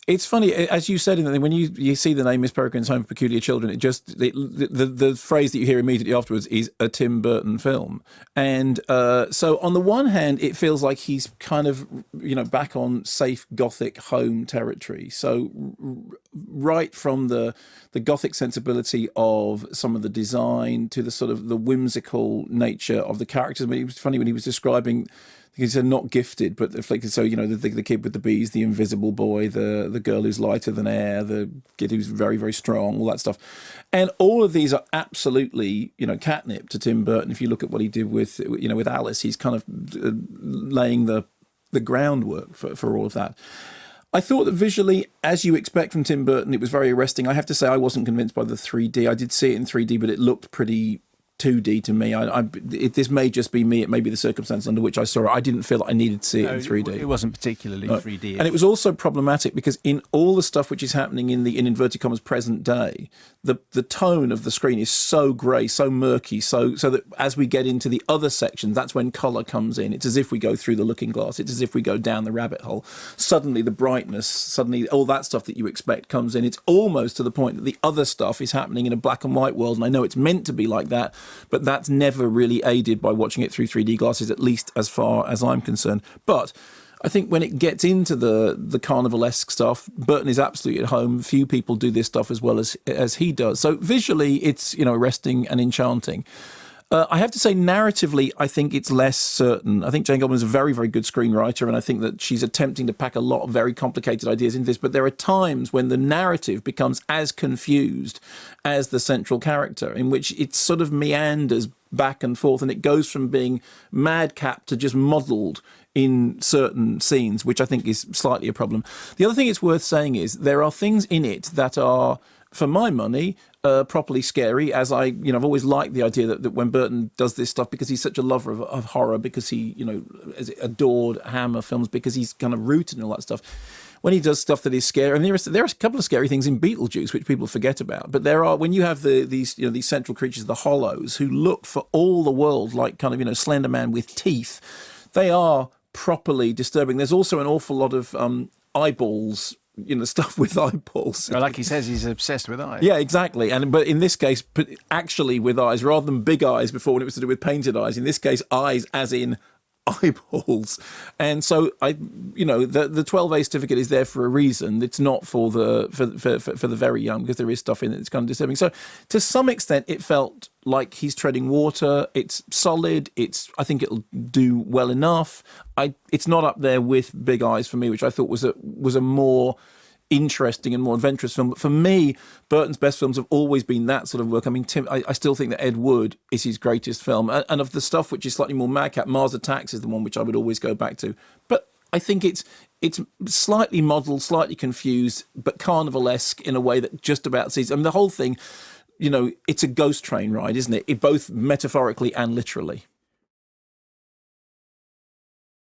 It's funny, as you said, when you see the name Miss Peregrine's Home for Peculiar Children, the phrase that you hear immediately afterwards is a Tim Burton film. And so on the one hand, it feels like he's kind of, back on safe Gothic home territory. So right from the Gothic sensibility of some of the design to the sort of the whimsical nature of the characters. I mean, it was funny when he was describing... He said not gifted, but afflicted. So, the kid with the bees, the invisible boy, the girl who's lighter than air, the kid who's very, very strong, all that stuff. And all of these are absolutely, catnip to Tim Burton. If you look at what he did with Alice, he's kind of laying the groundwork for all of that. I thought that visually, as you expect from Tim Burton, it was very arresting. I have to say I wasn't convinced by the 3D. I did see it in 3D, but it looked pretty 2D to me. This may just be me. It may be the circumstances under which I saw it. I didn't feel like I needed to see it in 3D. It wasn't particularly 3D. And it was also problematic because in all the stuff which is happening in inverted commas present day, the tone of the screen is so grey, so murky, so that as we get into the other sections, that's when colour comes in. It's as if we go through the looking glass. It's as if we go down the rabbit hole. Suddenly the brightness, suddenly all that stuff that you expect comes in. It's almost to the point that the other stuff is happening in a black and white world. And I know it's meant to be like that, but that's never really aided by watching it through 3D glasses, at least as far as I'm concerned. But I think when it gets into the carnivalesque stuff, Burton is absolutely at home. Few people do this stuff as well as he does. So visually, it's arresting and enchanting. I have to say, narratively, I think it's less certain. I think Jane Goldman is a very, very good screenwriter, and I think that she's attempting to pack a lot of very complicated ideas into this. But there are times when the narrative becomes as confused as the central character, in which it sort of meanders back and forth, and it goes from being madcap to just muddled in certain scenes, which I think is slightly a problem. The other thing it's worth saying is there are things in it that are, for my money, properly scary, as I've always liked the idea that when Burton does this stuff, because he's such a lover of horror, because he, adored Hammer films, because he's kind of rooted in all that stuff. When he does stuff that is scary, and there are a couple of scary things in Beetlejuice which people forget about, but there are, when you have these central creatures, the Hollows, who look for all the world like kind of, Slender Man with teeth, they are properly disturbing. There's also an awful lot of eyeballs, stuff with eyeballs. Well, like he says, he's obsessed with eyes. Yeah, exactly. But in this case, actually with eyes, rather than big eyes before when it was to do with painted eyes, in this case, eyes as in eyeballs. And so the 12A certificate is there for a reason. It's not for the very young, because there is stuff in it that's kind of disturbing. So to some extent it felt like he's treading water. It's solid. I think it'll do well enough. It's not up there with Big Eyes for me, which I thought was a more interesting and more adventurous film. But for me, Burton's best films have always been that sort of work. I mean, I still think that Ed Wood is his greatest film. And of the stuff which is slightly more madcap, Mars Attacks is the one which I would always go back to. But I think it's slightly muddled, slightly confused, but carnivalesque in a way that just about sees. I mean, the whole thing, it's a ghost train ride, isn't it? Both metaphorically and literally.